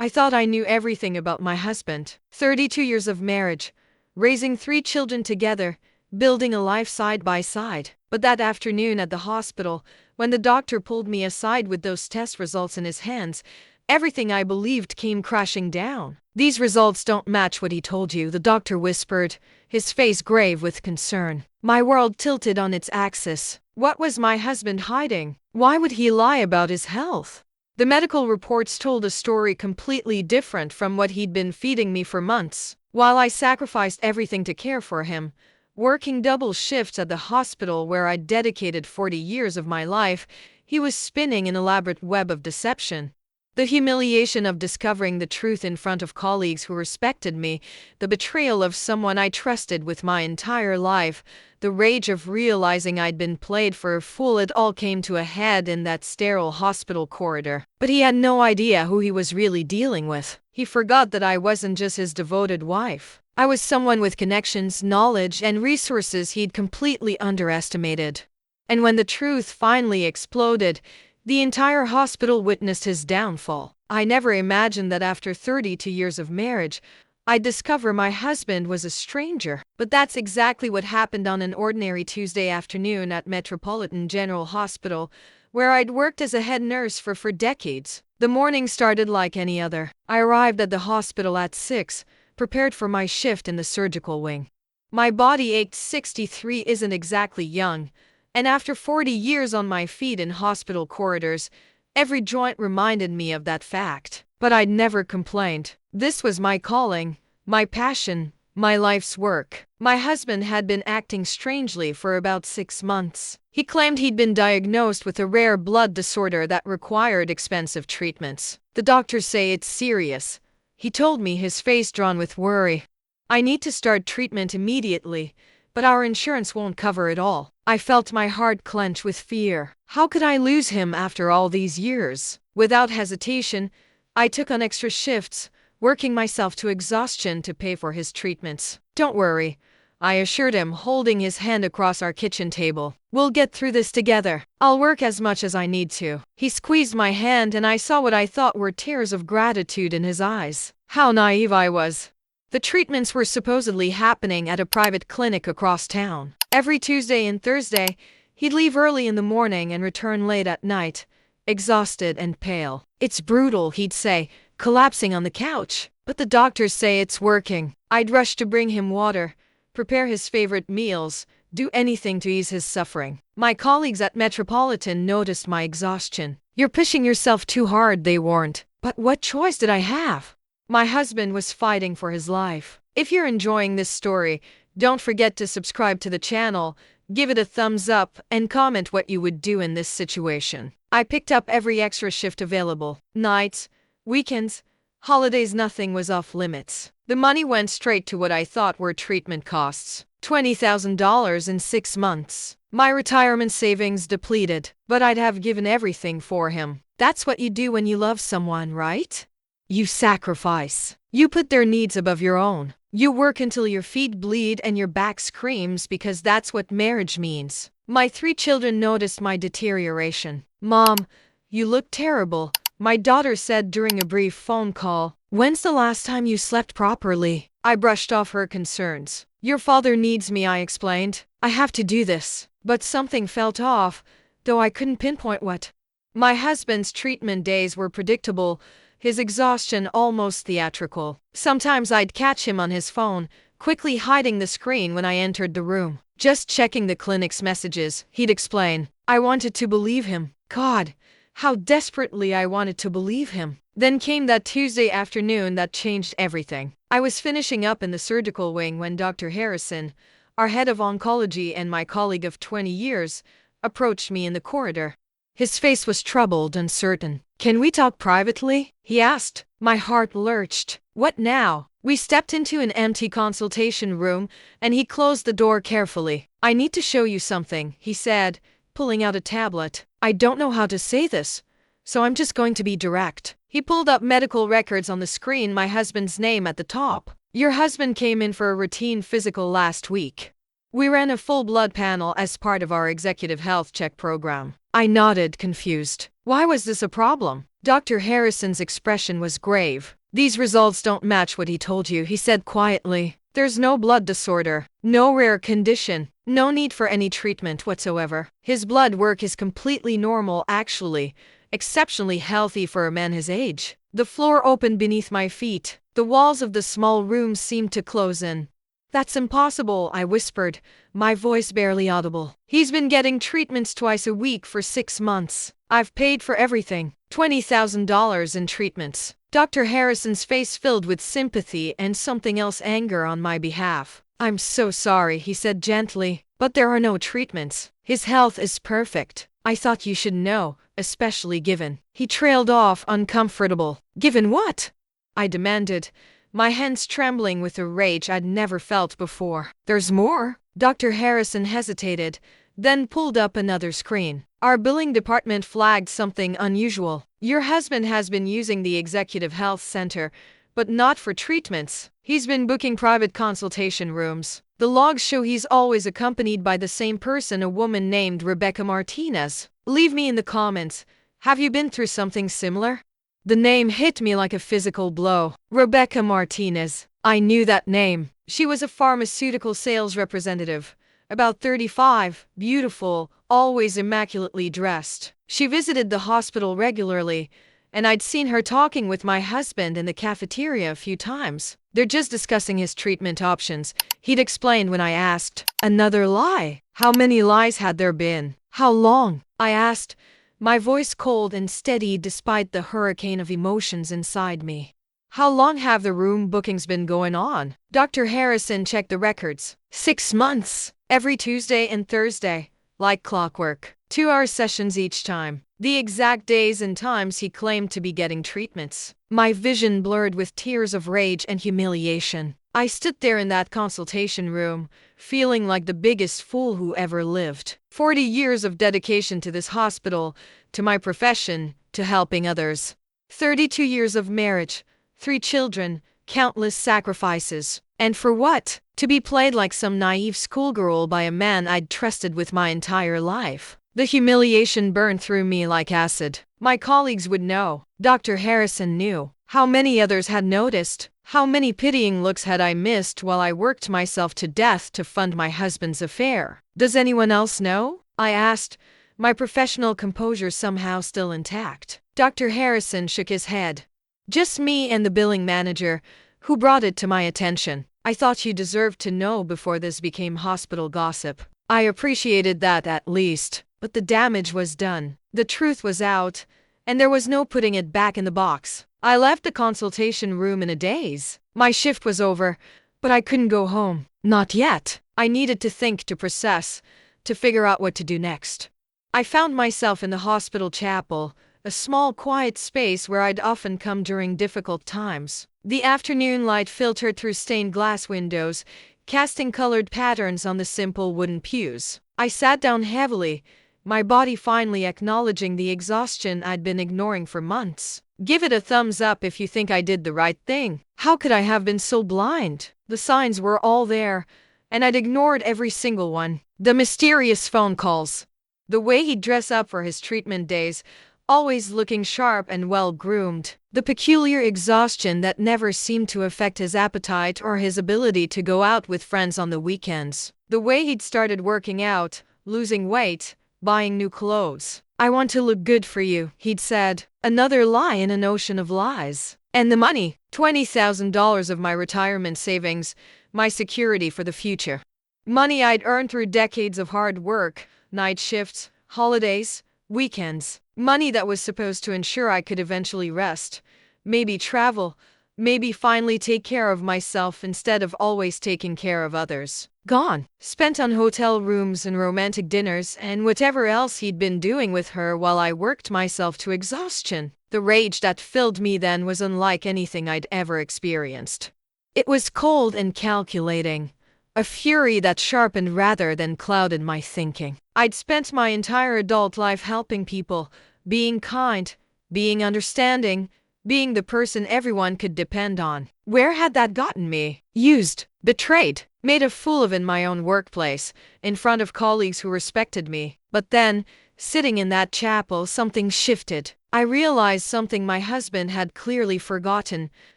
I thought I knew everything about my husband. 32 years of marriage, raising 3 children together, building a life side by side. But that afternoon at the hospital, when the doctor pulled me aside with those test results in his hands, everything I believed came crashing down. "These results don't match what he told you," the doctor whispered, his face grave with concern. My world tilted on its axis. What was my husband hiding? Why would he lie about his health? The medical reports told a story completely different from what he'd been feeding me for months. While I sacrificed everything to care for him, working double shifts at the hospital where I'd dedicated 40 years of my life, he was spinning an elaborate web of deception. The humiliation of discovering the truth in front of colleagues who respected me, the betrayal of someone I trusted with my entire life, the rage of realizing I'd been played for a fool, it all came to a head in that sterile hospital corridor. But he had no idea who he was really dealing with. He forgot that I wasn't just his devoted wife. I was someone with connections, knowledge, and resources he'd completely underestimated. And when the truth finally exploded, the entire hospital witnessed his downfall. I never imagined that after 32 years of marriage, I'd discover my husband was a stranger. But that's exactly what happened on an ordinary Tuesday afternoon at Metropolitan General Hospital, where I'd worked as a head nurse for decades. The morning started like any other. I arrived at the hospital at 6, prepared for my shift in the surgical wing. My body ached. 63 isn't exactly young, and after 40 years on my feet in hospital corridors, every joint reminded me of that fact. But I'd never complained. This was my calling, my passion, my life's work. My husband had been acting strangely for about 6 months. He claimed he'd been diagnosed with a rare blood disorder that required expensive treatments. "The doctors say it's serious," he told me, his face drawn with worry. "I need to start treatment immediately, but our insurance won't cover it all." I felt my heart clench with fear. How could I lose him after all these years? Without hesitation, I took on extra shifts, working myself to exhaustion to pay for his treatments. "Don't worry," I assured him, holding his hand across our kitchen table. "We'll get through this together. I'll work as much as I need to." He squeezed my hand, and I saw what I thought were tears of gratitude in his eyes. How naive I was. The treatments were supposedly happening at a private clinic across town. Every Tuesday and Thursday, he'd leave early in the morning and return late at night, exhausted and pale. "It's brutal," he'd say, collapsing on the couch. "But the doctors say it's working." I'd rush to bring him water, prepare his favorite meals, do anything to ease his suffering. My colleagues at Metropolitan noticed my exhaustion. "You're pushing yourself too hard," they warned. But what choice did I have? My husband was fighting for his life. If you're enjoying this story, don't forget to subscribe to the channel, give it a thumbs up, and comment what you would do in this situation. I picked up every extra shift available. Nights, weekends, holidays, nothing was off limits. The money went straight to what I thought were treatment costs. $20,000 in 6 months. My retirement savings depleted, but I'd have given everything for him. That's what you do when you love someone, right? You sacrifice. You put their needs above your own. You work until your feet bleed and your back screams, because that's what marriage means. My 3 children noticed my deterioration. "Mom, you look terrible," my daughter said during a brief phone call. "When's the last time you slept properly?" I brushed off her concerns. "Your father needs me," I explained. "I have to do this." But something felt off, though I couldn't pinpoint what. My husband's treatment days were predictable, his exhaustion almost theatrical. Sometimes I'd catch him on his phone, quickly hiding the screen when I entered the room. "Just checking the clinic's messages," he'd explain. I wanted to believe him. God, how desperately I wanted to believe him. Then came that Tuesday afternoon that changed everything. I was finishing up in the surgical wing when Dr. Harrison, our head of oncology and my colleague of 20 years, approached me in the corridor. His face was troubled and uncertain. "Can we talk privately?" he asked. My heart lurched. What now? We stepped into an empty consultation room, and he closed the door carefully. "I need to show you something," he said, pulling out a tablet. I don't know how to say this, so I'm just going to be direct. He pulled up medical records on the screen, my husband's name at the top. "Your husband came in for a routine physical last week. We ran a full blood panel as part of our executive health check program. I nodded, confused. Why was this a problem? Dr. Harrison's expression was grave. These results don't match what he told you, he said quietly. There's no blood disorder, no rare condition, no need for any treatment whatsoever. His blood work is completely normal, actually, exceptionally healthy for a man his age. The floor opened beneath my feet. The walls of the small room seemed to close in. That's impossible, I whispered, my voice barely audible. He's been getting treatments twice a week for 6 months. I've paid for everything. $20,000 in treatments. Dr. Harrison's face filled with sympathy and something else, anger on my behalf. I'm so sorry, he said gently, but there are no treatments. His health is perfect. I thought you should know, especially given. He trailed off, uncomfortable. Given what? I demanded, my hands trembling with a rage I'd never felt before. There's more? Dr. Harrison hesitated, then pulled up another screen. Our billing department flagged something unusual. Your husband has been using the Executive Health Center, but not for treatments. He's been booking private consultation rooms. The logs show he's always accompanied by the same person, a woman named Rebecca Martinez. Leave me in the comments. Have you been through something similar? The name hit me like a physical blow. Rebecca Martinez. I knew that name. She was a pharmaceutical sales representative. About 35, beautiful, always immaculately dressed. She visited the hospital regularly, and I'd seen her talking with my husband in the cafeteria a few times. They're just discussing his treatment options, he'd explained when I asked. Another lie? How many lies had there been? How long? I asked, my voice cold and steady despite the hurricane of emotions inside me. How long have the room bookings been going on? Dr. Harrison checked the records. 6 months. Every Tuesday and Thursday. Like clockwork. 2-hour sessions each time. The exact days and times he claimed to be getting treatments. My vision blurred with tears of rage and humiliation. I stood there in that consultation room, feeling like the biggest fool who ever lived. 40 years of dedication to this hospital, to my profession, to helping others. 32 years of marriage, 3 children, countless sacrifices. And for what? To be played like some naive schoolgirl by a man I'd trusted with my entire life. The humiliation burned through me like acid. My colleagues would know. Dr. Harrison knew. How many others had noticed? How many pitying looks had I missed while I worked myself to death to fund my husband's affair? Does anyone else know? I asked, my professional composure somehow still intact. Dr. Harrison shook his head. Just me and the billing manager, who brought it to my attention. I thought you deserved to know before this became hospital gossip. I appreciated that at least, but the damage was done. The truth was out, and there was no putting it back in the box. I left the consultation room in a daze. My shift was over, but I couldn't go home. Not yet. I needed to think, to process, to figure out what to do next. I found myself in the hospital chapel, a small quiet space where I'd often come during difficult times. The afternoon light filtered through stained glass windows, casting colored patterns on the simple wooden pews. I sat down heavily, my body finally acknowledging the exhaustion I'd been ignoring for months. Give it a thumbs up if you think I did the right thing. How could I have been so blind? The signs were all there, and I'd ignored every single one. The mysterious phone calls. The way he'd dress up for his treatment days, always looking sharp and well-groomed. The peculiar exhaustion that never seemed to affect his appetite or his ability to go out with friends on the weekends. The way he'd started working out, losing weight, buying new clothes. I want to look good for you, he'd said. Another lie in an ocean of lies. And the money, $20,000 of my retirement savings, my security for the future. Money I'd earned through decades of hard work, night shifts, holidays, weekends. Money that was supposed to ensure I could eventually rest, maybe travel, maybe finally take care of myself instead of always taking care of others. Gone. Spent on hotel rooms and romantic dinners and whatever else he'd been doing with her while I worked myself to exhaustion. The rage that filled me then was unlike anything I'd ever experienced. It was cold and calculating. A fury that sharpened rather than clouded my thinking. I'd spent my entire adult life helping people, being kind, being understanding, being the person everyone could depend on. Where had that gotten me? Used, betrayed, made a fool of in my own workplace, in front of colleagues who respected me. But then, sitting in that chapel, something shifted. I realized something my husband had clearly forgotten.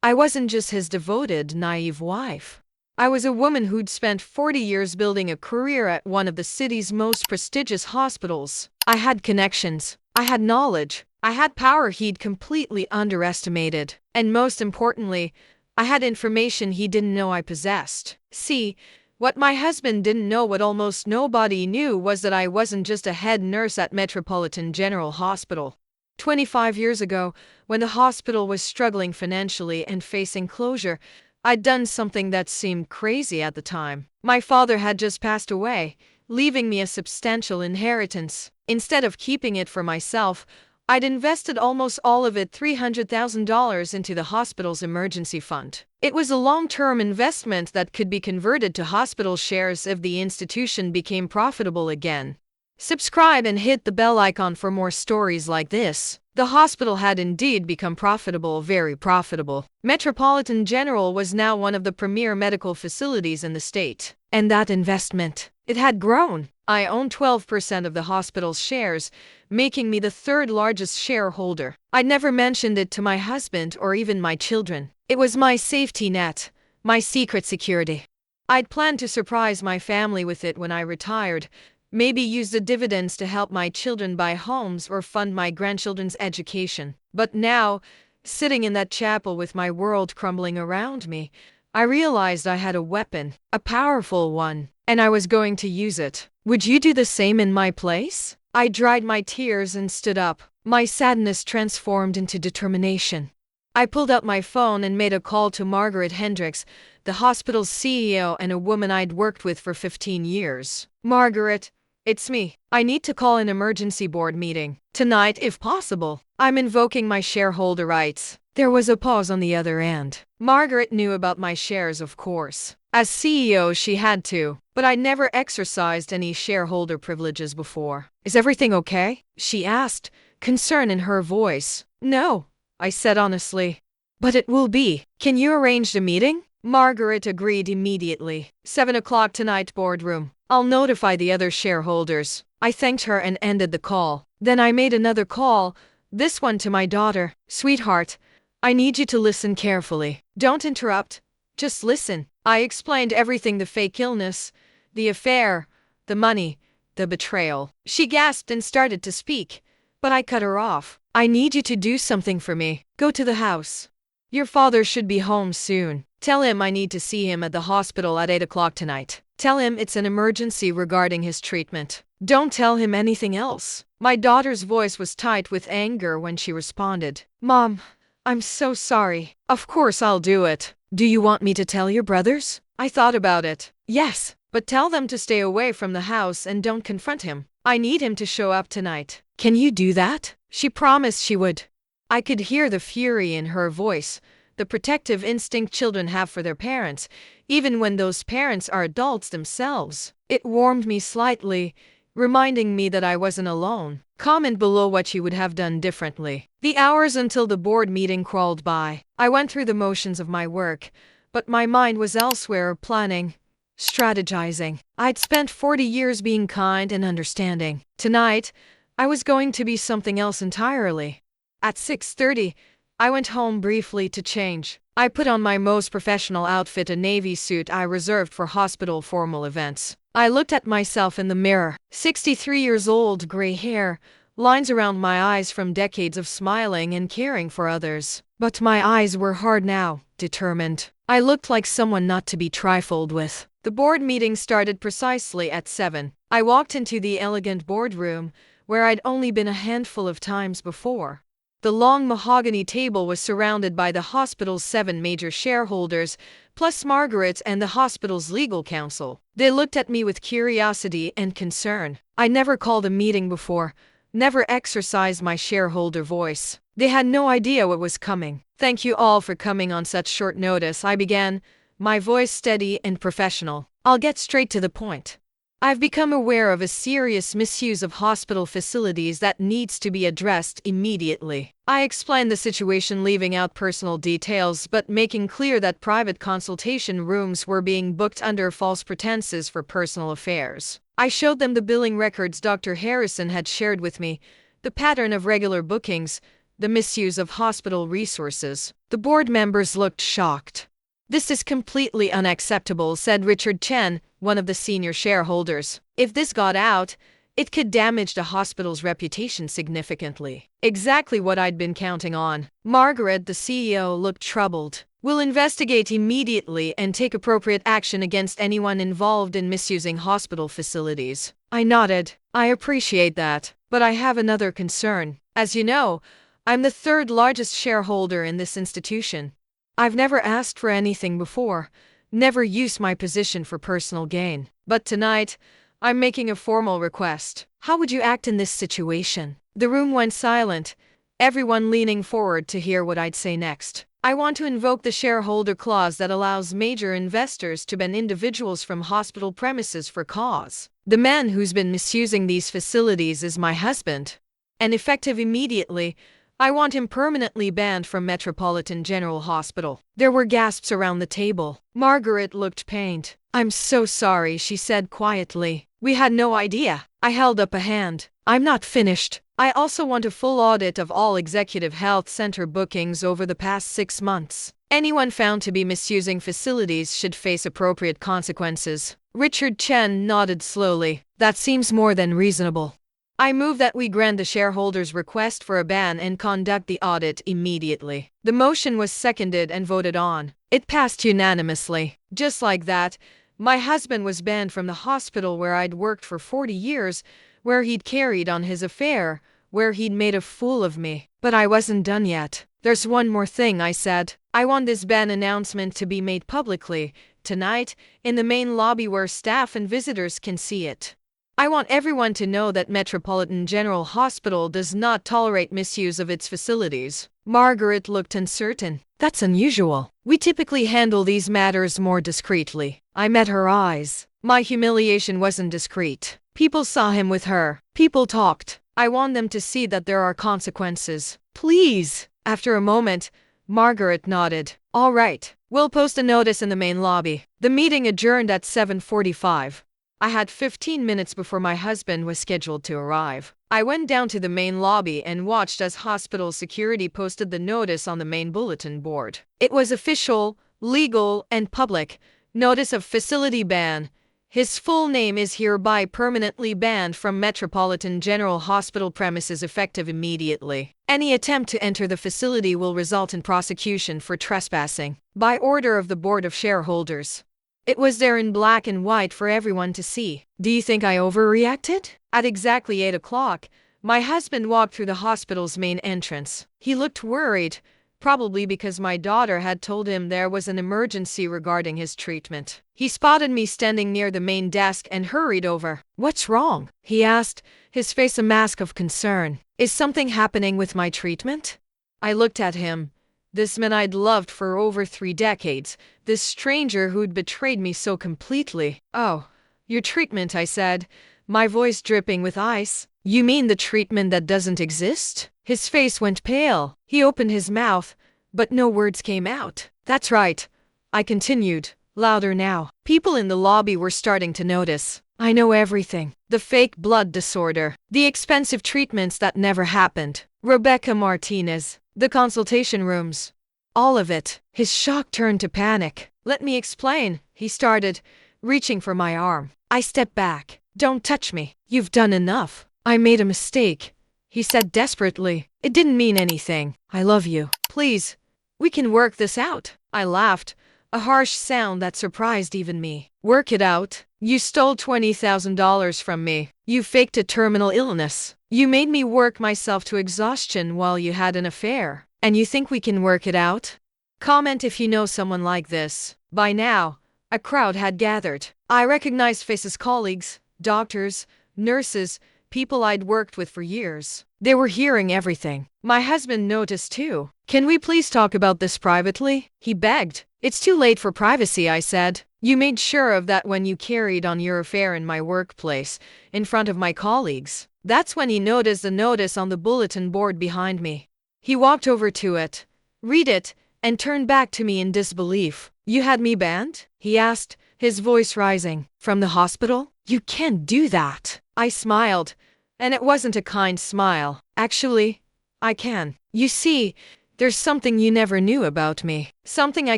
I wasn't just his devoted, naive wife. I was a woman who'd spent 40 years building a career at one of the city's most prestigious hospitals. I had connections. I had knowledge. I had power he'd completely underestimated. And most importantly, I had information he didn't know I possessed. See, what my husband didn't know, what almost nobody knew, was that I wasn't just a head nurse at Metropolitan General Hospital. 25 years ago, when the hospital was struggling financially and facing closure, I'd done something that seemed crazy at the time. My father had just passed away, leaving me a substantial inheritance. Instead of keeping it for myself, I'd invested almost all of it, $300,000, into the hospital's emergency fund. It was a long-term investment that could be converted to hospital shares if the institution became profitable again. Subscribe and hit the bell icon for more stories like this. The hospital had indeed become profitable, very profitable. Metropolitan General was now one of the premier medical facilities in the state. And that investment, it had grown. I owned 12% of the hospital's shares, making me the third largest shareholder. I'd never mentioned it to my husband or even my children. It was my safety net, my secret security. I'd planned to surprise my family with it when I retired, maybe use the dividends to help my children buy homes or fund my grandchildren's education. But now, sitting in that chapel with my world crumbling around me, I realized I had a weapon, a powerful one, and I was going to use it. Would you do the same in my place? I dried my tears and stood up. My sadness transformed into determination. I pulled out my phone and made a call to Margaret Hendricks, the hospital's CEO and a woman I'd worked with for 15 years. Margaret, it's me. I need to call an emergency board meeting. Tonight, if possible. I'm invoking my shareholder rights. There was a pause on the other end. Margaret knew about my shares, of course. As CEO, she had to, but I'd never exercised any shareholder privileges before. Is everything okay? She asked, concern in her voice. No, I said honestly. But it will be. Can you arrange a meeting? Margaret agreed immediately. 7 o'clock tonight, boardroom. I'll notify the other shareholders. I thanked her and ended the call. Then I made another call, this one to my daughter. Sweetheart, I need you to listen carefully. Don't interrupt. Just listen. I explained everything, the fake illness, the affair, the money, the betrayal. She gasped and started to speak, but I cut her off. I need you to do something for me. Go to the house. Your father should be home soon. Tell him I need to see him at the hospital at 8 o'clock tonight. Tell him it's an emergency regarding his treatment. Don't tell him anything else. My daughter's voice was tight with anger when she responded. Mom, I'm so sorry. Of course I'll do it. Do you want me to tell your brothers? I thought about it. Yes, but tell them to stay away from the house and don't confront him. I need him to show up tonight. Can you do that? She promised she would. I could hear the fury in her voice, the protective instinct children have for their parents, even when those parents are adults themselves. It warmed me slightly, reminding me that I wasn't alone. Comment below what you would have done differently. The hours until the board meeting crawled by. I went through the motions of my work, but my mind was elsewhere, planning, strategizing. I'd spent 40 years being kind and understanding. Tonight, I was going to be something else entirely. At 6:30, I went home briefly to change. I put on my most professional outfit, a navy suit I reserved for hospital formal events. I looked at myself in the mirror. 63 years old, gray hair, lines around my eyes from decades of smiling and caring for others. But my eyes were hard now, determined. I looked like someone not to be trifled with. The board meeting started precisely at 7. I walked into the elegant boardroom, where I'd only been a handful of times before. The long mahogany table was surrounded by the hospital's 7 major shareholders, plus Margaret and the hospital's legal counsel. They looked at me with curiosity and concern. I never called a meeting before, never exercised my shareholder voice. They had no idea what was coming. Thank you all for coming on such short notice, I began, my voice steady and professional. I'll get straight to the point. I've become aware of a serious misuse of hospital facilities that needs to be addressed immediately. I explained the situation, leaving out personal details but making clear that private consultation rooms were being booked under false pretenses for personal affairs. I showed them the billing records Dr. Harrison had shared with me, the pattern of regular bookings, the misuse of hospital resources. The board members looked shocked. "This is completely unacceptable," said Richard Chen, one of the senior shareholders. "If this got out, it could damage the hospital's reputation significantly." Exactly what I'd been counting on. Margaret, the CEO, looked troubled. "We'll investigate immediately and take appropriate action against anyone involved in misusing hospital facilities." I nodded. "I appreciate that, but I have another concern. As you know, I'm the third largest shareholder in this institution. I've never asked for anything before, never used my position for personal gain. But tonight, I'm making a formal request. How would you act in this situation?" The room went silent, everyone leaning forward to hear what I'd say next. "I want to invoke the shareholder clause that allows major investors to ban individuals from hospital premises for cause. The man who's been misusing these facilities is my husband, and effective immediately, I want him permanently banned from Metropolitan General Hospital." There were gasps around the table. Margaret looked pained. "I'm so sorry," she said quietly. "We had no idea." I held up a hand. "I'm not finished. I also want a full audit of all executive health center bookings over the past 6 months. Anyone found to be misusing facilities should face appropriate consequences." Richard Chen nodded slowly. "That seems more than reasonable. I move that we grant the shareholders' request for a ban and conduct the audit immediately." The motion was seconded and voted on. It passed unanimously. Just like that, my husband was banned from the hospital where I'd worked for 40 years, where he'd carried on his affair, where he'd made a fool of me. But I wasn't done yet. "There's one more thing," I said. "I want this ban announcement to be made publicly, tonight, in the main lobby where staff and visitors can see it. I want everyone to know that Metropolitan General Hospital does not tolerate misuse of its facilities." Margaret looked uncertain. "That's unusual. We typically handle these matters more discreetly." I met her eyes. My humiliation wasn't discreet. People saw him with her. People talked. I want them to see that there are consequences. "Please." After a moment, Margaret nodded. "All right. We'll post a notice in the main lobby." The meeting adjourned at 7:45. I had 15 minutes before my husband was scheduled to arrive. I went down to the main lobby and watched as hospital security posted the notice on the main bulletin board. It was official, legal, and public. Notice of facility ban. His full name is hereby permanently banned from Metropolitan General Hospital premises effective immediately. Any attempt to enter the facility will result in prosecution for trespassing. By order of the Board of Shareholders. It was there in black and white for everyone to see. Do you think I overreacted? At exactly 8 o'clock, my husband walked through the hospital's main entrance. He looked worried, probably because my daughter had told him there was an emergency regarding his treatment. He spotted me standing near the main desk and hurried over. "What's wrong?" he asked, his face a mask of concern. "Is something happening with my treatment?" I looked at him. This man I'd loved for over 3 decades, this stranger who'd betrayed me so completely. "Oh, your treatment," I said, my voice dripping with ice. "You mean the treatment that doesn't exist?" His face went pale. He opened his mouth, but no words came out. "That's right," I continued, louder now. People in the lobby were starting to notice. "I know everything. The fake blood disorder, the expensive treatments that never happened, Rebecca Martinez, the consultation rooms. All of it." His shock turned to panic. "Let me explain," he started, reaching for my arm. I stepped back. "Don't touch me. You've done enough." "I made a mistake," he said desperately. "It didn't mean anything. I love you. Please, we can work this out." I laughed, a harsh sound that surprised even me. "Work it out? You stole $20,000 from me. You faked a terminal illness. You made me work myself to exhaustion while you had an affair. And you think we can work it out? Comment if you know someone like this." By now, a crowd had gathered. I recognized faces: colleagues, doctors, nurses, people I'd worked with for years. They were hearing everything. My husband noticed too. "Can we please talk about this privately?" he begged. "It's too late for privacy," I said. "You made sure of that when you carried on your affair in my workplace, in front of my colleagues." That's when he noticed the notice on the bulletin board behind me. He walked over to it, read it, and turned back to me in disbelief. "You had me banned?" he asked, his voice rising. "From the hospital? You can't do that." I smiled, and it wasn't a kind smile. "Actually, I can. You see, there's something you never knew about me. Something I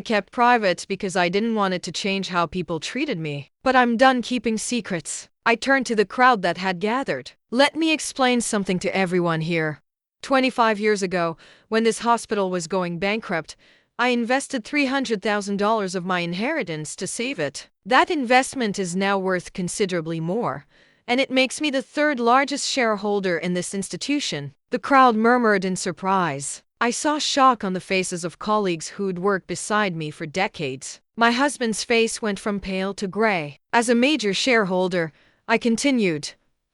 kept private because I didn't want it to change how people treated me. But I'm done keeping secrets." I turned to the crowd that had gathered. "Let me explain something to everyone here. 25 years ago, when this hospital was going bankrupt, I invested $300,000 of my inheritance to save it. That investment is now worth considerably more, and it makes me the third largest shareholder in this institution." The crowd murmured in surprise. I saw shock on the faces of colleagues who'd worked beside me for decades. My husband's face went from pale to gray. "As a major shareholder," I continued,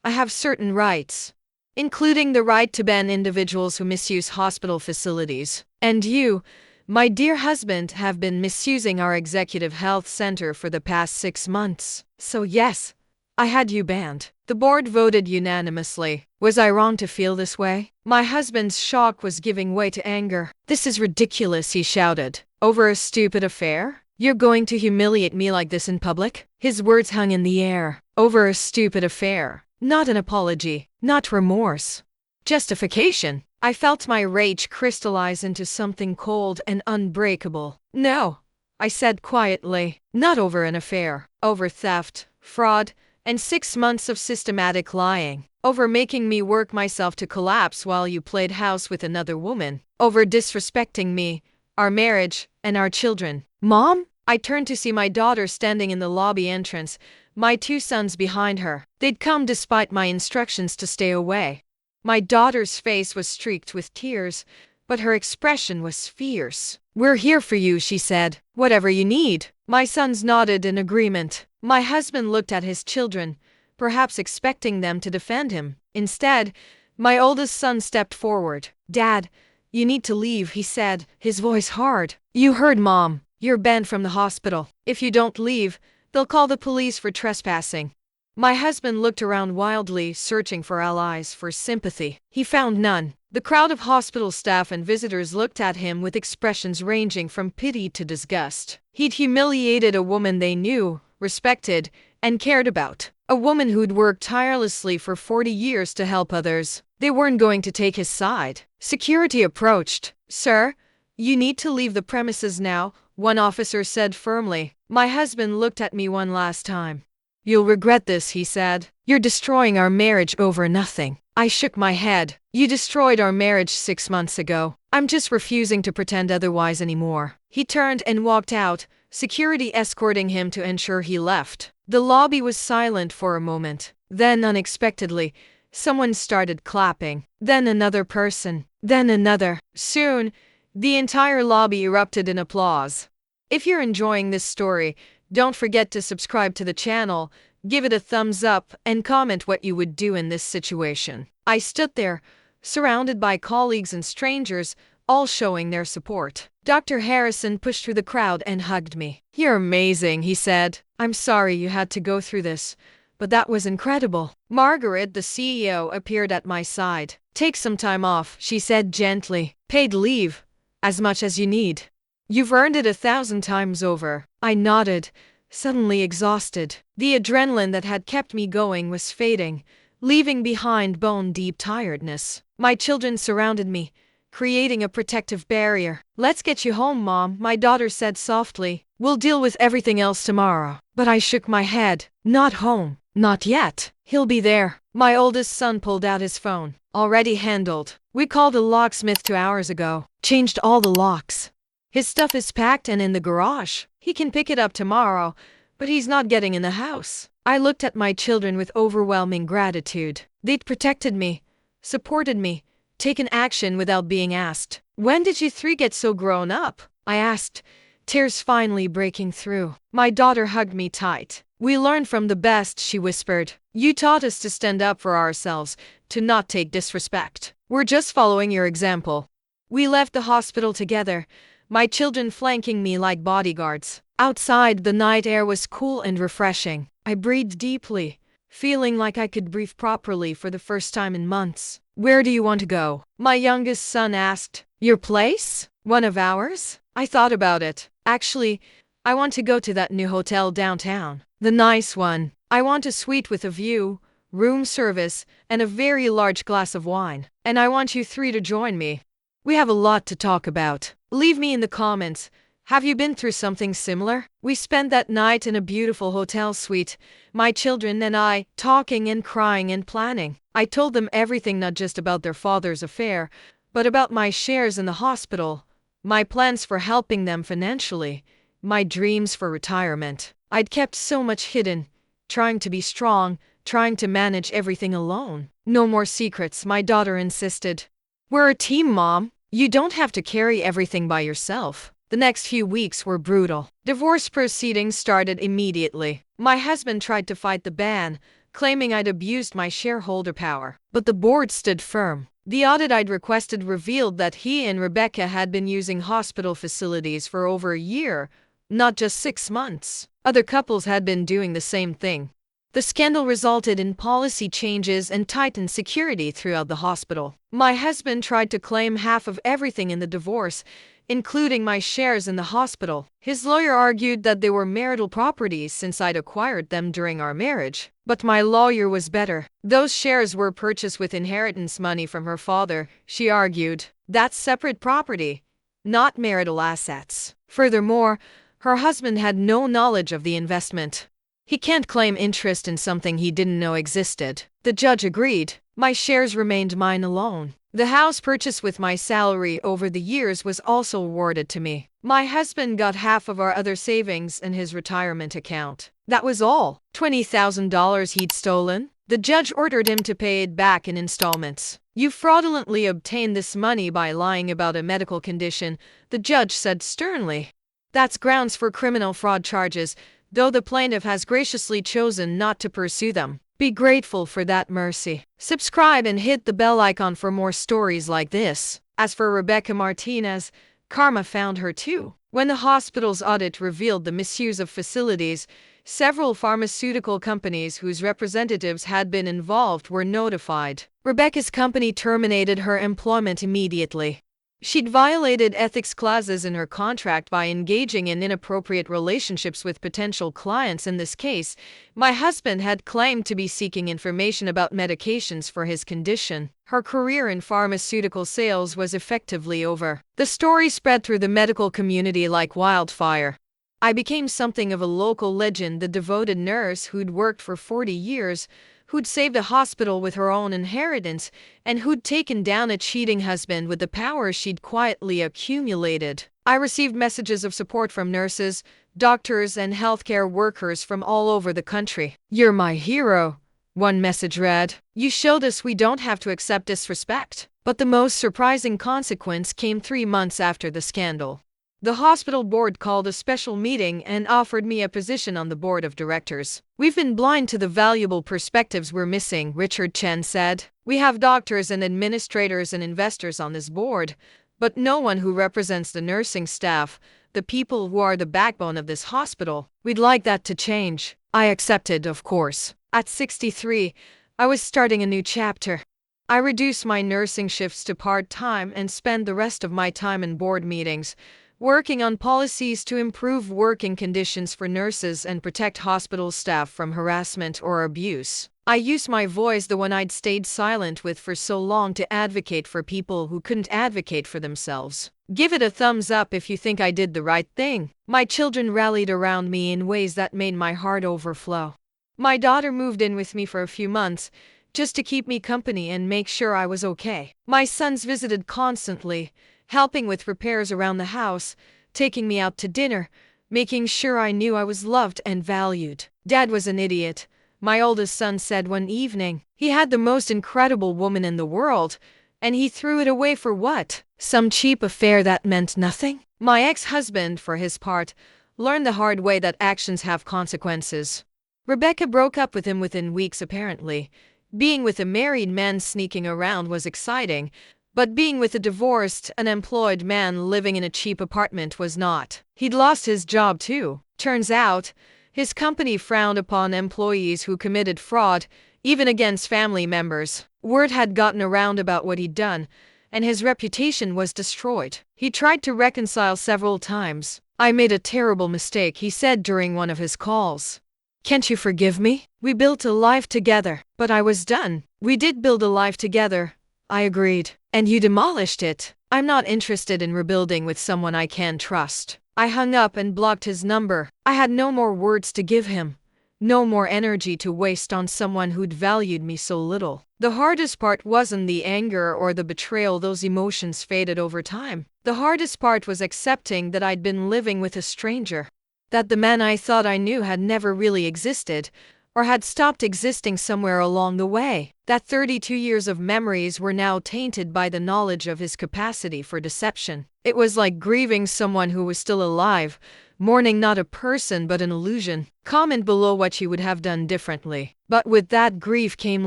"I have certain rights, including the right to ban individuals who misuse hospital facilities. And you, my dear husband, have been misusing our executive health center for the past 6 months. So yes, I had you banned." The board voted unanimously. Was I wrong to feel this way? My husband's shock was giving way to anger. "This is ridiculous," he shouted. "Over a stupid affair? You're going to humiliate me like this in public?" His words hung in the air. Over a stupid affair. Not an apology. Not remorse. Justification. I felt my rage crystallize into something cold and unbreakable. "No," I said quietly. "Not over an affair. Over theft, fraud, and 6 months of systematic lying. Over making me work myself to collapse while you played house with another woman. Over disrespecting me, our marriage, and our children." "Mom?" I turned to see my daughter standing in the lobby entrance, my 2 sons behind her. They'd come despite my instructions to stay away. My daughter's face was streaked with tears, but her expression was fierce. "We're here for you," she said. "Whatever you need." My sons nodded in agreement. My husband looked at his children, perhaps expecting them to defend him. Instead, my oldest son stepped forward. "Dad, you need to leave," he said, his voice hard. "You heard Mom. You're banned from the hospital. If you don't leave, they'll call the police for trespassing." My husband looked around wildly, searching for allies, for sympathy. He found none. The crowd of hospital staff and visitors looked at him with expressions ranging from pity to disgust. He'd humiliated a woman they knew, respected, and cared about. A woman who'd worked tirelessly for 40 years to help others. They weren't going to take his side. Security approached. "Sir, you need to leave the premises now," one officer said firmly. My husband looked at me one last time. "You'll regret this," he said. "You're destroying our marriage over nothing." I shook my head. "You destroyed our marriage 6 months ago. I'm just refusing to pretend otherwise anymore." He turned and walked out, security escorting him to ensure he left. The lobby was silent for a moment. Then, unexpectedly, someone started clapping. Then another person. Then another. Soon, the entire lobby erupted in applause. If you're enjoying this story, don't forget to subscribe to the channel, give it a thumbs up, and comment what you would do in this situation. I stood there, surrounded by colleagues and strangers, all showing their support. Dr. Harrison pushed through the crowd and hugged me. "You're amazing," he said. "I'm sorry you had to go through this, but that was incredible." Margaret, the CEO, appeared at my side. "Take some time off," she said gently. "Paid leave. As much as you need. You've earned it 1,000 times over." I nodded, suddenly exhausted. The adrenaline that had kept me going was fading, leaving behind bone-deep tiredness. My children surrounded me, creating a protective barrier. "Let's get you home, Mom," my daughter said softly. "We'll deal with everything else tomorrow." But I shook my head. "Not home. Not yet. He'll be there." My oldest son pulled out his phone. "Already handled. We called a locksmith 2 hours ago. Changed all the locks. His stuff is packed and in the garage. He can pick it up tomorrow, but he's not getting in the house." I looked at my children with overwhelming gratitude. They'd protected me, supported me, taken action without being asked. "When did you 3 get so grown up?" I asked, tears finally breaking through. My daughter hugged me tight. "We learned from the best," she whispered. "You taught us to stand up for ourselves, to not take disrespect. We're just following your example." We left the hospital together, my children flanking me like bodyguards. Outside, the night air was cool and refreshing. I breathed deeply, feeling like I could breathe properly for the first time in months. "Where do you want to go?" my youngest son asked. "Your place? One of ours?" I thought about it. "Actually, I want to go to that new hotel downtown. The nice one. I want a suite with a view, room service, and a very large glass of wine. And I want you three to join me. We have a lot to talk about. Leave me in the comments. Have you been through something similar?" We spent that night in a beautiful hotel suite, my children and I, talking and crying and planning. I told them everything, not just about their father's affair, but about my shares in the hospital, my plans for helping them financially, my dreams for retirement. I'd kept so much hidden, trying to be strong, trying to manage everything alone. "No more secrets," my daughter insisted. "We're a team, Mom. You don't have to carry everything by yourself." The next few weeks were brutal. Divorce proceedings started immediately. My husband tried to fight the ban, claiming I'd abused my shareholder power. But the board stood firm. The audit I'd requested revealed that he and Rebecca had been using hospital facilities for over a year, not just 6 months. Other couples had been doing the same thing. The scandal resulted in policy changes and tightened security throughout the hospital. My husband tried to claim half of everything in the divorce, including my shares in the hospital. His lawyer argued that they were marital properties since I'd acquired them during our marriage. But my lawyer was better. "Those shares were purchased with inheritance money from her father," she argued. "That's separate property, not marital assets. Furthermore, her husband had no knowledge of the investment. He can't claim interest in something he didn't know existed." The judge agreed. My shares remained mine alone. The house purchased with my salary over the years was also awarded to me. My husband got half of our other savings in his retirement account. That was all. $20,000 he'd stolen. The judge ordered him to pay it back in installments. "You fraudulently obtained this money by lying about a medical condition," the judge said sternly. "That's grounds for criminal fraud charges, though the plaintiff has graciously chosen not to pursue them. Be grateful for that mercy." Subscribe and hit the bell icon for more stories like this. As for Rebecca Martinez, karma found her too. When the hospital's audit revealed the misuse of facilities, several pharmaceutical companies whose representatives had been involved were notified. Rebecca's company terminated her employment immediately. She'd violated ethics clauses in her contract by engaging in inappropriate relationships with potential clients. In this case, my husband had claimed to be seeking information about medications for his condition. Her career in pharmaceutical sales was effectively over. The story spread through the medical community like wildfire. I became something of a local legend, the devoted nurse who'd worked for 40 years, who'd saved a hospital with her own inheritance, and who'd taken down a cheating husband with the power she'd quietly accumulated. I received messages of support from nurses, doctors, and healthcare workers from all over the country. "You're my hero," one message read. "You showed us we don't have to accept disrespect." But the most surprising consequence came 3 months after the scandal. The hospital board called a special meeting and offered me a position on the board of directors. "We've been blind to the valuable perspectives we're missing," Richard Chen said. "We have doctors and administrators and investors on this board, but no one who represents the nursing staff, the people who are the backbone of this hospital. We'd like that to change." I accepted, of course. At 63, I was starting a new chapter. I reduced my nursing shifts to part-time and spent the rest of my time in board meetings, working on policies to improve working conditions for nurses and protect hospital staff from harassment or abuse. I used my voice, the one I'd stayed silent with for so long, to advocate for people who couldn't advocate for themselves. Give it a thumbs up if you think I did the right thing. My children rallied around me in ways that made my heart overflow. My daughter moved in with me for a few months, just to keep me company and make sure I was okay. My sons visited constantly, helping with repairs around the house, taking me out to dinner, making sure I knew I was loved and valued. "Dad was an idiot," my oldest son said one evening. "He had the most incredible woman in the world, and he threw it away for what? Some cheap affair that meant nothing?" My ex-husband, for his part, learned the hard way that actions have consequences. Rebecca broke up with him within weeks apparently. Being with a married man sneaking around was exciting, but being with a divorced, unemployed man living in a cheap apartment was not. He'd lost his job too. Turns out, his company frowned upon employees who committed fraud, even against family members. Word had gotten around about what he'd done, and his reputation was destroyed. He tried to reconcile several times. "I made a terrible mistake," he said during one of his calls. "Can't you forgive me? We built a life together." But I was done. "We did build a life together," I agreed. "And you demolished it. I'm not interested in rebuilding with someone I can't trust." I hung up and blocked his number. I had no more words to give him. No more energy to waste on someone who'd valued me so little. The hardest part wasn't the anger or the betrayal, those emotions faded over time. The hardest part was accepting that I'd been living with a stranger. That the man I thought I knew had never really existed, or had stopped existing somewhere along the way. That 32 years of memories were now tainted by the knowledge of his capacity for deception. It was like grieving someone who was still alive, mourning not a person but an illusion. Comment below what you would have done differently. But with that grief came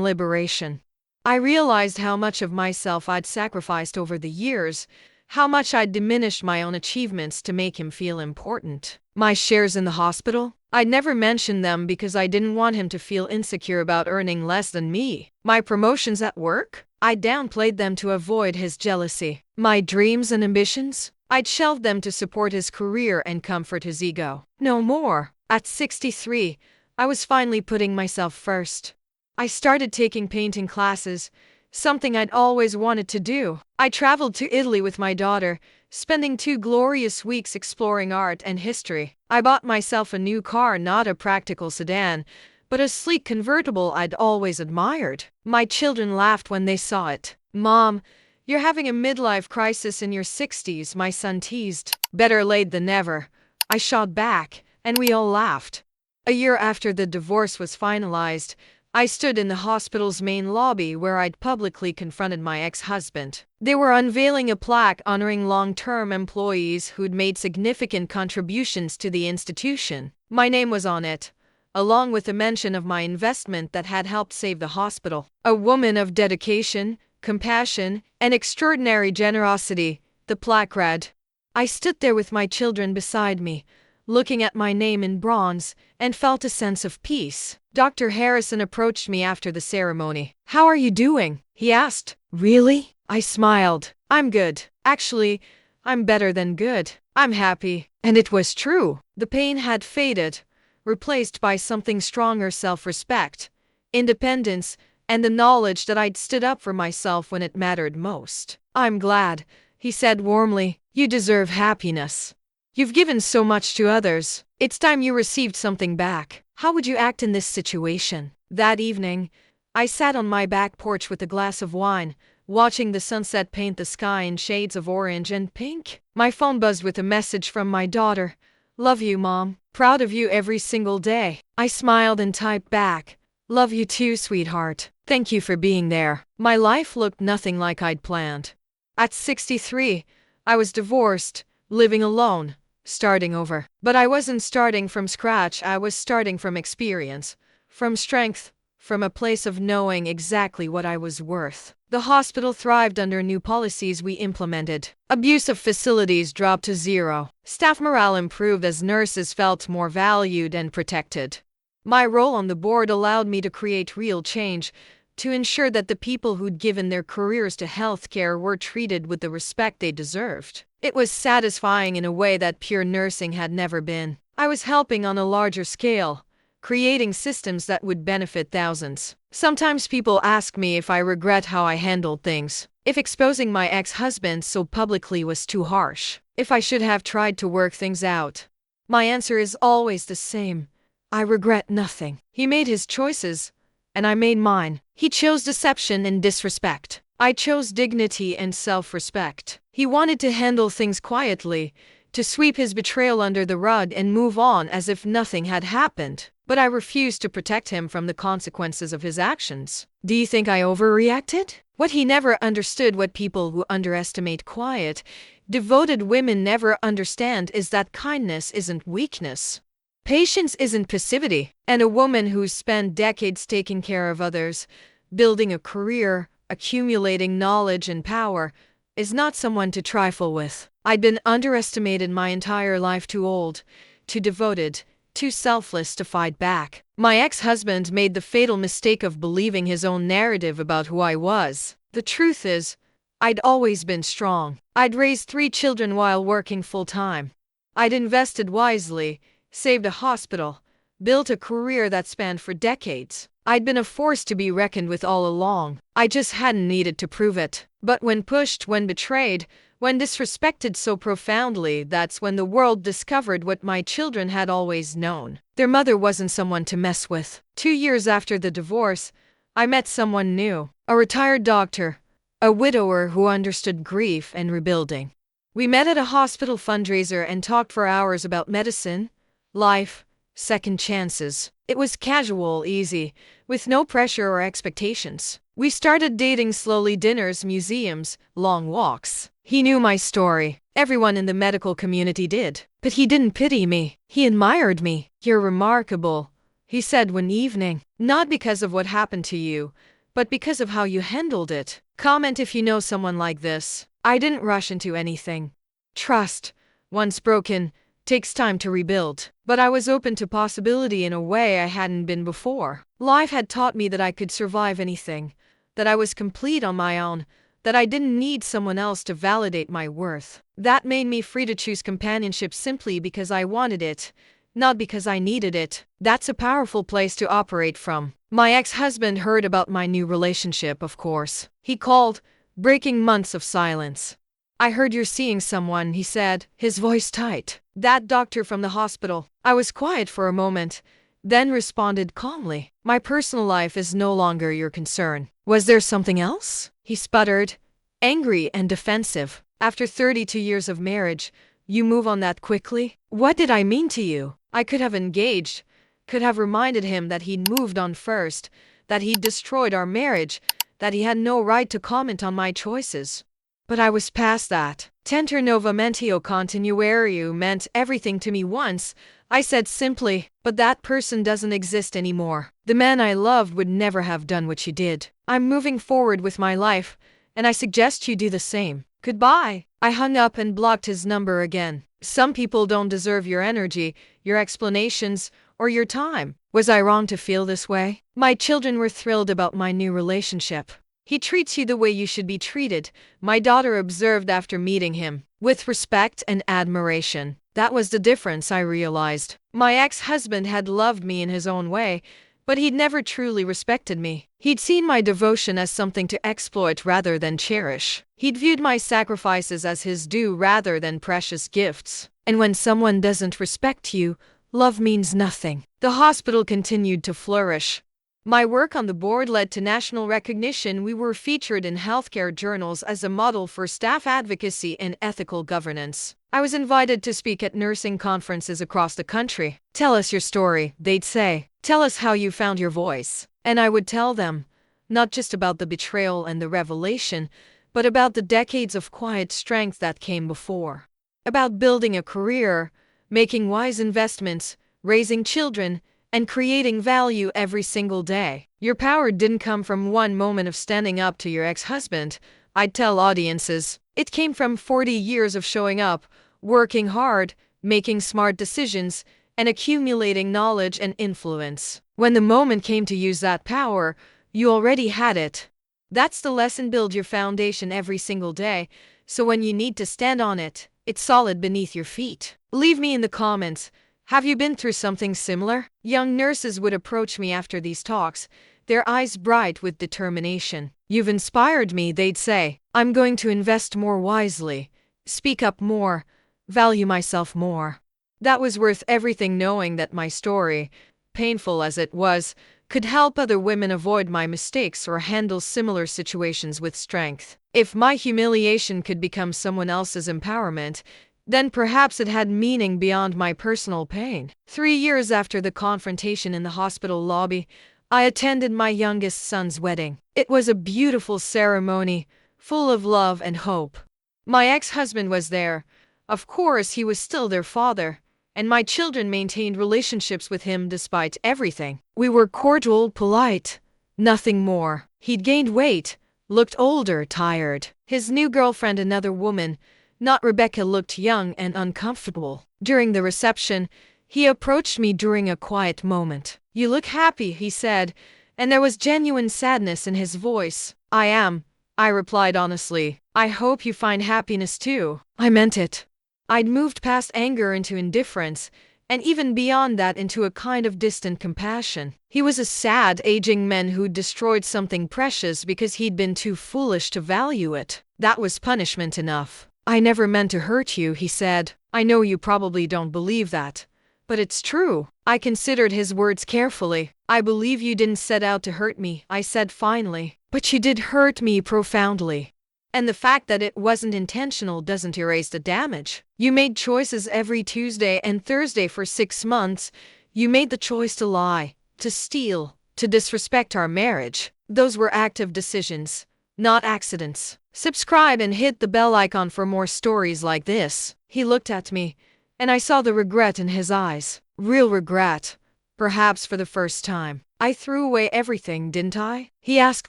liberation. I realized how much of myself I'd sacrificed over the years, how much I'd diminished my own achievements to make him feel important. My shares in the hospital? I'd never mentioned them because I didn't want him to feel insecure about earning less than me. My promotions at work? I downplayed them to avoid his jealousy. My dreams and ambitions? I'd shelved them to support his career and comfort his ego. No more. At 63, I was finally putting myself first. I started taking painting classes, something I'd always wanted to do. I traveled to Italy with my daughter, spending 2 glorious weeks exploring art and history. I bought myself a new car, not a practical sedan, but a sleek convertible I'd always admired. My children laughed when they saw it. "Mom, you're having a midlife crisis in your 60s, my son teased. "Better late than never," I shot back, and we all laughed. A year after the divorce was finalized, I stood in the hospital's main lobby where I'd publicly confronted my ex-husband. They were unveiling a plaque honoring long-term employees who'd made significant contributions to the institution. My name was on it, along with a mention of my investment that had helped save the hospital. "A woman of dedication, compassion, and extraordinary generosity," the plaque read. I stood there with my children beside me, looking at my name in bronze, and felt a sense of peace. Dr. Harrison approached me after the ceremony. "How are you doing?" he asked. "Really?" I smiled. "I'm good. Actually, I'm better than good. I'm happy." And it was true. The pain had faded, replaced by something stronger: self-respect, independence, and the knowledge that I'd stood up for myself when it mattered most. "I'm glad," he said warmly. "You deserve happiness. You've given so much to others. It's time you received something back. How would you act in this situation?" That evening, I sat on my back porch with a glass of wine, watching the sunset paint the sky in shades of orange and pink. My phone buzzed with a message from my daughter. "Love you, Mom. Proud of you every single day." I smiled and typed back, "Love you too, sweetheart. Thank you for being there." My life looked nothing like I'd planned. At 63, I was divorced, living alone, starting over. But I wasn't starting from scratch. I was starting from experience, from strength, from a place of knowing exactly what I was worth. The hospital thrived under new policies we implemented. Abuse of facilities dropped to zero. Staff morale improved as nurses felt more valued and protected. My role on the board allowed me to create real change, to ensure that the people who'd given their careers to healthcare were treated with the respect they deserved. It was satisfying in a way that pure nursing had never been. I was helping on a larger scale, creating systems that would benefit thousands. Sometimes people ask me if I regret how I handled things, if exposing my ex-husband so publicly was too harsh, if I should have tried to work things out. My answer is always the same: I regret nothing. He made his choices, and I made mine. He chose deception and disrespect. I chose dignity and self-respect. He wanted to handle things quietly, to sweep his betrayal under the rug and move on as if nothing had happened. but I refused to protect him from the consequences of his actions. Do you think I overreacted? What he never understood, what people who underestimate quiet, devoted women never understand, is that kindness isn't weakness. Patience isn't passivity. And a woman who's spent decades taking care of others, building a career, accumulating knowledge and power, is not someone to trifle with. I'd been underestimated my entire life, too old, too devoted, too selfless to fight back. My ex-husband made the fatal mistake of believing his own narrative about who I was. The truth is, I'd always been strong. I'd raised 3 children while working full-time. I'd invested wisely, saved a hospital, built a career that spanned for decades. I'd been a force to be reckoned with all along. I just hadn't needed to prove it. But when pushed, when betrayed, when disrespected so profoundly, that's when the world discovered what my children had always known. Their mother wasn't someone to mess with. 2 years after the divorce, I met someone new. A retired doctor, a widower who understood grief and rebuilding. We met at a hospital fundraiser and talked for hours about medicine, life, second chances. It was casual, easy, with no pressure or expectations. We started dating slowly, dinners, museums, long walks. He knew my story. Everyone in the medical community did. But he didn't pity me. He admired me. "You're remarkable," he said one evening. "Not because of what happened to you, but because of how you handled it. Comment if you know someone like this." I didn't rush into anything. Trust, once broken, takes time to rebuild. But I was open to possibility in a way I hadn't been before. Life had taught me that I could survive anything, that I was complete on my own, that I didn't need someone else to validate my worth. That made me free to choose companionship simply because I wanted it, not because I needed it. That's a powerful place to operate from. My ex-husband heard about my new relationship, of course. He called, breaking months of silence. "I heard you're seeing someone," he said, his voice tight. "That doctor from the hospital." I was quiet for a moment, then responded calmly. "My personal life is no longer your concern." "Was there something else?" he sputtered, angry and defensive. "After 32 years of marriage, you move on that quickly?" What did I mean to you? I could have engaged, could have reminded him that he'd moved on first, that he'd destroyed our marriage, that he had no right to comment on my choices. But I was past that. Tenter novamentio continuariu meant everything to me once. I said simply, "But that person doesn't exist anymore. The man I loved would never have done what you did. I'm moving forward with my life, and I suggest you do the same. Goodbye." I hung up and blocked his number again. Some people don't deserve your energy, your explanations, or your time. Was I wrong to feel this way? My children were thrilled about my new relationship. "He treats you the way you should be treated," my daughter observed after meeting him. "With respect and admiration." That was the difference, I realized. My ex-husband had loved me in his own way, but he'd never truly respected me. He'd seen my devotion as something to exploit rather than cherish. He'd viewed my sacrifices as his due rather than precious gifts. And when someone doesn't respect you, love means nothing. The hospital continued to flourish. My work on the board led to national recognition. We were featured in healthcare journals as a model for staff advocacy and ethical governance. I was invited to speak at nursing conferences across the country. "Tell us your story," they'd say. "Tell us how you found your voice." And I would tell them, not just about the betrayal and the revelation, but about the decades of quiet strength that came before. About building a career, making wise investments, raising children, and creating value every single day. Your power didn't come from one moment of standing up to your ex-husband, I'd tell audiences. It came from 40 years of showing up, working hard, making smart decisions, and accumulating knowledge and influence. When the moment came to use that power, you already had it. That's the lesson: build your foundation every single day, so when you need to stand on it, it's solid beneath your feet. Leave me in the comments. Have you been through something similar? Young nurses would approach me after these talks, their eyes bright with determination. "You've inspired me," they'd say. "I'm going to invest more wisely, speak up more, value myself more." That was worth everything, knowing that my story, painful as it was, could help other women avoid my mistakes or handle similar situations with strength. If my humiliation could become someone else's empowerment, then perhaps it had meaning beyond my personal pain. 3 years after the confrontation in the hospital lobby, I attended my youngest son's wedding. It was a beautiful ceremony, full of love and hope. My ex-husband was there. Of course, he was still their father, and my children maintained relationships with him despite everything. We were cordial, polite, nothing more. He'd gained weight, looked older, tired. His new girlfriend, another woman, not Rebecca, looked young and uncomfortable. During the reception, he approached me during a quiet moment. "You look happy," he said, and there was genuine sadness in his voice. "I am," I replied honestly. "I hope you find happiness too." I meant it. I'd moved past anger into indifference, and even beyond that into a kind of distant compassion. He was a sad, aging man who'd destroyed something precious because he'd been too foolish to value it. That was punishment enough. "I never meant to hurt you," he said. "I know you probably don't believe that, but it's true." I considered his words carefully. "I believe you didn't set out to hurt me," I said finally. "But you did hurt me profoundly. And the fact that it wasn't intentional doesn't erase the damage. You made choices every Tuesday and Thursday for 6 months. You made the choice to lie, to steal, to disrespect our marriage. Those were active decisions, not accidents. Subscribe and hit the bell icon for more stories like this." He looked at me, and I saw the regret in his eyes. Real regret, perhaps for the first time. "I threw away everything, didn't I?" he asked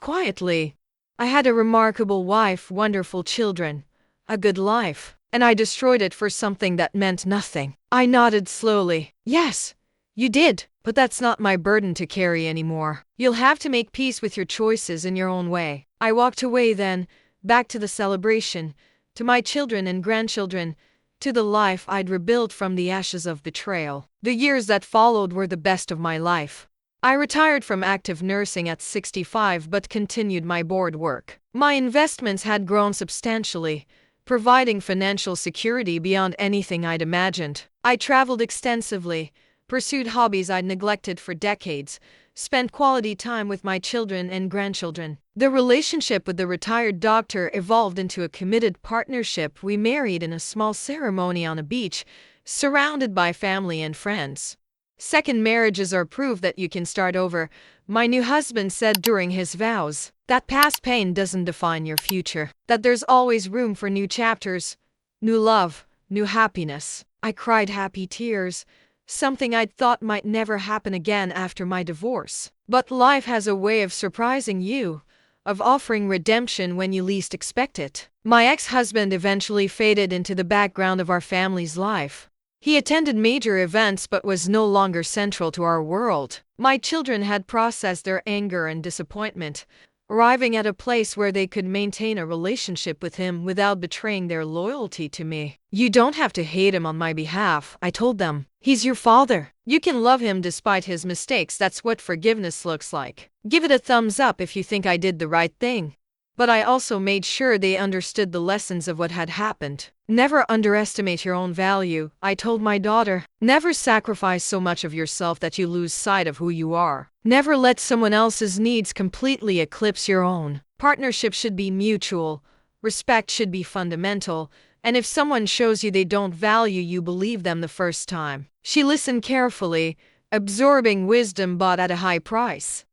quietly. "I had a remarkable wife, wonderful children, a good life, and I destroyed it for something that meant nothing." I nodded slowly. "Yes, you did, but that's not my burden to carry anymore. You'll have to make peace with your choices in your own way." I walked away then, back to the celebration, to my children and grandchildren, to the life I'd rebuilt from the ashes of betrayal. The years that followed were the best of my life. I retired from active nursing at 65 but continued my board work. My investments had grown substantially, providing financial security beyond anything I'd imagined. I traveled extensively, pursued hobbies I'd neglected for decades, spent quality time with my children and grandchildren. The relationship with the retired doctor evolved into a committed partnership. We married in a small ceremony on a beach, surrounded by family and friends. "Second marriages are proof that you can start over," my new husband said during his vows. "That past pain doesn't define your future. That there's always room for new chapters, new love, new happiness." I cried happy tears, something I'd thought might never happen again after my divorce. But life has a way of surprising you, of offering redemption when you least expect it. My ex-husband eventually faded into the background of our family's life. He attended major events but was no longer central to our world. My children had processed their anger and disappointment, arriving at a place where they could maintain a relationship with him without betraying their loyalty to me. "You don't have to hate him on my behalf," I told them. "He's your father. You can love him despite his mistakes. That's what forgiveness looks like. Give it a thumbs up if you think I did the right thing." But I also made sure they understood the lessons of what had happened. "Never underestimate your own value," I told my daughter. "Never sacrifice so much of yourself that you lose sight of who you are. Never let someone else's needs completely eclipse your own. Partnership should be mutual, respect should be fundamental, and if someone shows you they don't value you, believe them the first time." She listened carefully, absorbing wisdom bought at a high price.